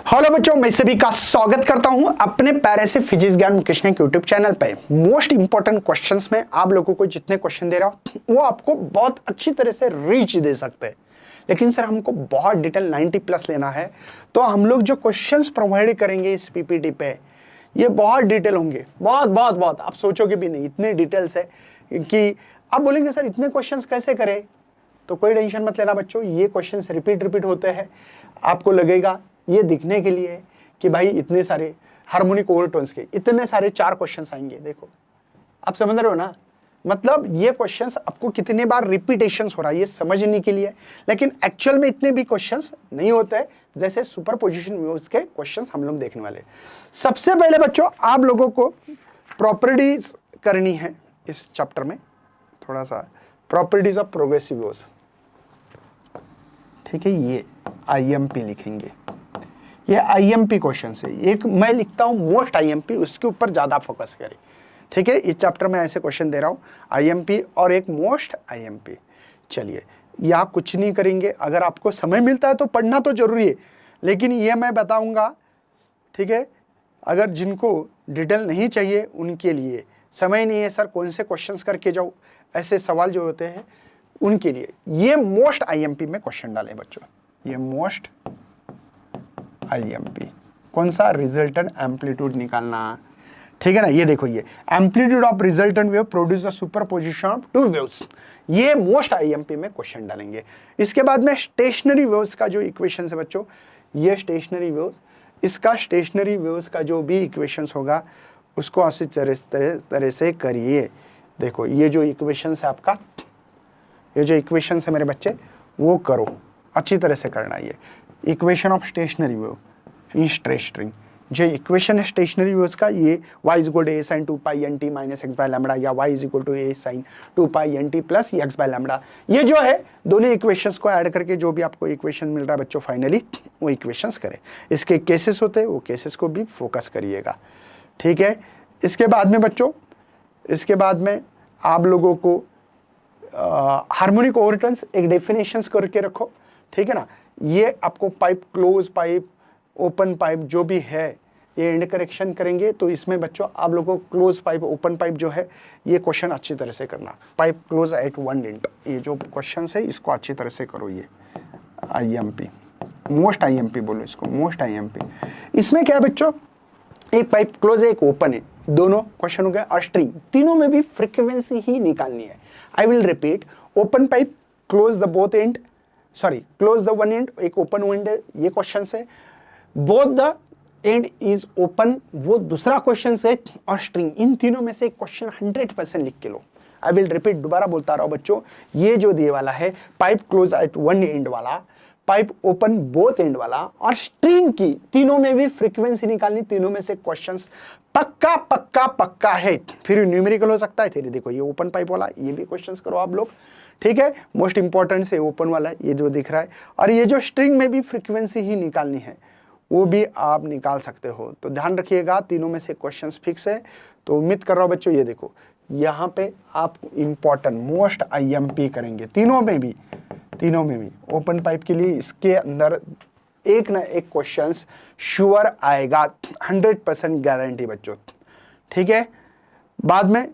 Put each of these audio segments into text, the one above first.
Hello बच्चों, मैं सभी का स्वागत करता हूं अपने प्यारे से फिजिक्स ज्ञान मुकेश के यूट्यूब चैनल पे। मोस्ट इंपॉर्टेंट क्वेश्चंस में आप लोगों को जितने क्वेश्चन दे रहा हूं वो आपको बहुत अच्छी तरह से रीच दे सकते हैं, लेकिन सर हमको बहुत डिटेल 90 प्लस लेना है, तो हम लोग जो क्वेश्चंस प्रोवाइड करेंगे इस पीपीटी पे ये बहुत डिटेल होंगे। बहुत बहुत बहुत आप सोचोगे भी नहीं, इतने डिटेल्स है कि आप बोलेंगे सर इतने क्वेश्चन कैसे करें। तो कोई टेंशन मत लेना बच्चों, ये क्वेश्चंस रिपीट होते हैं। आपको लगेगा ये दिखने के लिए कि भाई इतने सारे हार्मोनिक ओवरटोन्स के इतने सारे 4 क्वेश्चंस आएंगे। देखो आप समझ रहे हो ना, मतलब ये क्वेश्चंस आपको कितने बार रिपीटेशंस हो रहा है ये समझने के लिए, लेकिन एक्चुअल में इतने भी क्वेश्चंस नहीं होते हैं जैसे सुपरपोजिशन व्यूज के क्वेश्चंस हम लोग देखने वाले। सबसे पहले बच्चों आप लोगों को प्रॉपर्टीज करनी है इस चैप्टर में, थोड़ा सा प्रॉपर्टीज ऑफ प्रोग्रेसिव व्यूज। ठीक है, ये आईएमपी लिखेंगे, ये आईएमपी क्वेश्चन है। एक मैं लिखता हूं मोस्ट आईएमपी, उसके ऊपर ज्यादा फोकस करें। ठीक है, इस चैप्टर में ऐसे क्वेश्चन दे रहा हूं, आईएमपी और एक मोस्ट आईएमपी। चलिए यहाँ कुछ नहीं करेंगे, अगर आपको समय मिलता है तो पढ़ना तो जरूरी है, लेकिन ये मैं बताऊंगा। ठीक है, अगर जिनको डिटेल नहीं चाहिए उनके लिए, समय नहीं है सर कौन से क्वेश्चंस करके जाऊँ, ऐसे सवाल जो होते हैं उनके लिए ये मोस्ट आईएमपी में क्वेश्चन डाले बच्चों। ये मोस्ट आईएमपी कौन सा, रिजल्टेंट एम्पलीट्यूड निकालना। ठीक है ना, ये देखो ये amplitude of resultant wave produce the superposition of two waves, ये मोस्ट आईएमपी में क्वेश्चन डालेंगे। इसके बाद में स्टेशनरी वेव्स का जो इक्वेशन है बच्चों, ये स्टेशनरी वेव्स, इसका स्टेशनरी वेव्स का जो भी इक्वेशंस होगा उसको अच्छी तरह से करिए। देखो ये जो इक्वेशन है आपका, ये जो इक्वेशन है मेरे बच्चे वो करो, अच्छी तरह से करना। ये equation of stationary wave in straight string, जो इक्वेशन है स्टेशनरी वेव्स का, ये y is equal to a sin 2 pi nt minus x by lambda या y is equal to a sin 2 pi nt plus x by lambda, ये जो है दोनों equations को ऐड करके जो भी आपको इक्वेशन मिल रहा है बच्चों फाइनली वो इक्वेशंस करें। इसके केसेस होते हैं, वो केसेस को भी फोकस करिएगा। ठीक है, इसके बाद में बच्चों, इसके बाद में आप लोगों को हार्मोनिक ओवरटोन्स एक डेफिनेशंस करके रखो। ठीक है ना, ये आपको pipe, close pipe, open pipe जो भी है ये एंड करेक्शन करेंगे, तो इसमें बच्चों आप लोगों को क्लोज पाइप, ओपन पाइप जो है ये क्वेश्चन अच्छी तरह से करना। Pipe close eight one and, ये जो क्वेश्चन है इसको अच्छी तरह से करो। ये आईएमपी, मोस्ट आईएमपी बोलो इसको, मोस्ट आईएमपी। इसमें क्या है बच्चों, एक पाइप क्लोज है एक ओपन है, दोनों क्वेश्चन हो गए। और स्ट्रिंग, तीनों में भी फ्रीक्वेंसी ही निकालनी है। I will repeat, open pipe close the both and, sorry close the one and, एक ओपन एंड है, ये क्वेश्चन है। Both the end is open, वो दूसरा क्वेश्चन है। और स्ट्रिंग, इन तीनों में से एक क्वेश्चन 100% लिख के लो। आई विल रिपीट, दोबारा बोलता रहा बच्चों, ये जो दिए वाला है pipe close eight one and वाला, पाइप ओपन बोथ एंड वाला, और स्ट्रिंग की तीनों में भी फ्रीक्वेंसी निकालनी, तीनों में से क्वेश्चंस पक्का पक्का पक्का है। फिर न्यूमेरिकल हो सकता है, फिर देखो ये ओपन पाइप वाला, ये भी क्वेश्चंस करो आप लोग। ठीक है, मोस्ट इंपॉर्टेंट से ओपन वाला ये जो दिख रहा है, और ये जो स्ट्रिंग में भी फ्रीक्वेंसी ही निकालनी है वो भी आप निकाल सकते हो। तो ध्यान रखिएगा, तीनों में से क्वेश्चंस फिक्स है। तो उम्मीद कर रहा हूं बच्चों, ये देखो यहाँ पे आप इंपॉर्टेंट मोस्ट आईएमपी करेंगे तीनों में भी, तीनों में भी। ओपन पाइप के लिए इसके अंदर एक ना एक क्वेश्चंस श्योर आएगा, 100% गारंटी बच्चों। ठीक है, बाद में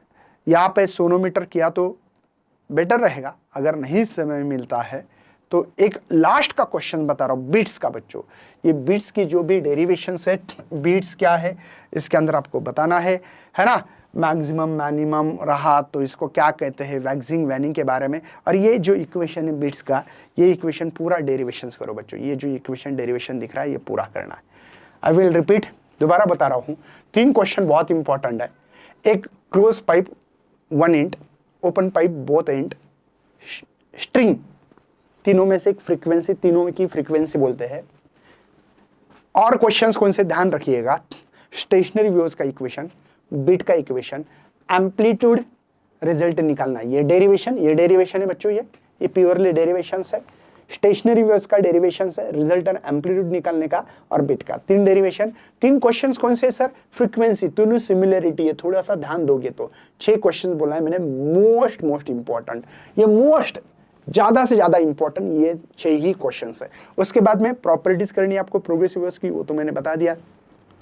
यहाँ पे सोनोमीटर किया तो बेटर रहेगा, अगर नहीं समय मिलता है तो एक लास्ट का क्वेश्चन बता रहा हूँ बीट्स का बच्चों। ये बीट्स की जो भी डेरिवेशंस है, बीट्स क्या है इसके अंदर आपको बताना है ना। मैक्सिमम, मिनिमम रहा तो इसको क्या कहते हैं, वैक्सिंग, वैनिंग के बारे में। और ये जो इक्वेशन है बीट्स का, ये इक्वेशन पूरा डेरिवेशंस करो बच्चों। ये जो इक्वेशन डेरिवेशन दिख रहा है ये पूरा करना है। आई विल रिपीट, दोबारा बता रहा हूँ, 3 क्वेश्चन बहुत इंपॉर्टेंट है। एक close pipe one and, open pipe both and, string, तीनों में से एक फ्रीक्वेंसी, तीनों की फ्रीक्वेंसी बोलते हैं। और क्वेश्चंस कौन से ध्यान रखिएगा, स्टेशनरी वेव्स का इक्वेशन, बीट का इक्वेशन, एम्पलीट्यूड रिजल्ट निकालना। ये डेरिवेशन है बच्चों, ये प्योरली डेरिवेशन है। स्टेशनरी वेव्स का डेरिवेशन है, रिजल्ट एंड एम्पलीट्यूड निकालने का, और बीट का। 3 डेरिवेशन, 3 क्वेश्चंस कौन से सर, फ्रीक्वेंसी, तीनों सिमिलरिटी है। थोड़ा सा ध्यान दोगे तो 6 क्वेश्चंस बोला है मैंने, मोस्ट इंपॉर्टेंट। ये मोस्ट ज़्यादा से ज़्यादा इंपॉर्टेंट ये 6 ही क्वेश्चन है। उसके बाद में प्रॉपर्टीज करनी है आपको प्रोग्रेसिव वेव्स की, वो तो मैंने बता दिया।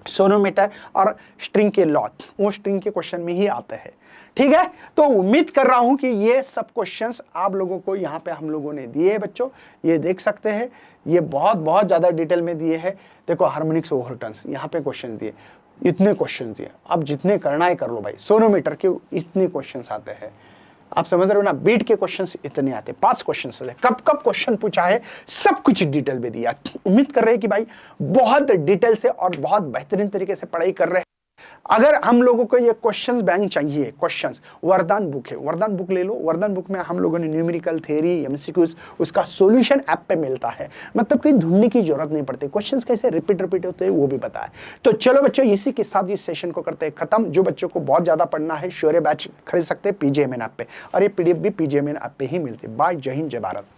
सोनोमीटर और स्ट्रिंग के लॉट, वो स्ट्रिंग के क्वेश्चन में ही आते हैं। ठीक है, तो उम्मीद कर रहा हूं कि ये सब क्वेश्चंस आप लोगों को यहाँ पे हम लोगों ने दिए हैं बच्चों, ये देख सकते हैं, ये बहुत ज़्यादा डिटेल में दिए हैं। देखो हार्मोनिक्स ओवरटर्न्स यहाँ पे क्वेश्चन दिए, इतने क्वेश्चन दिए, अब जितने करना है कर लो भाई। सोनोमीटर के इतने क्वेश्चन आते हैं, आप समझ रहे हो ना। बीट के क्वेश्चंस इतने आते, 5 क्वेश्चंस आते, कब कब क्वेश्चन पूछा है सब कुछ डिटेल में दिया। उम्मीद कर रहे हैं कि भाई बहुत डिटेल से और बहुत बेहतरीन तरीके से पढ़ाई कर रहे हैं। अगर हम लोगों को ये क्वेश्चंस बैंक चाहिए, क्वेश्चंस, वरदान बुक है, वरदान बुक ले लो। वरदान बुक में हम लोगों ने न्यूमेरिकल थ्योरी, एमसीक्यूज, उसका सॉल्यूशन ऐप पे मिलता है, मतलब कहीं ढूंढने की जरूरत नहीं पड़ती, क्वेश्चंस कैसे रिपीट होते हैं वो भी पता है। तो चलो बच्चों, इसी के साथ इस सेशन को करते हैं खत्म। जो बच्चों को बहुत ज्यादा पढ़ना है शौर्य बैच खरीद सकते हैं पीजीएमएन ऐप पे, और ये पीडीएफ भी पीजीएमएन ऐप पे ही मिलती है। बाय, जय हिंद, जय भारत।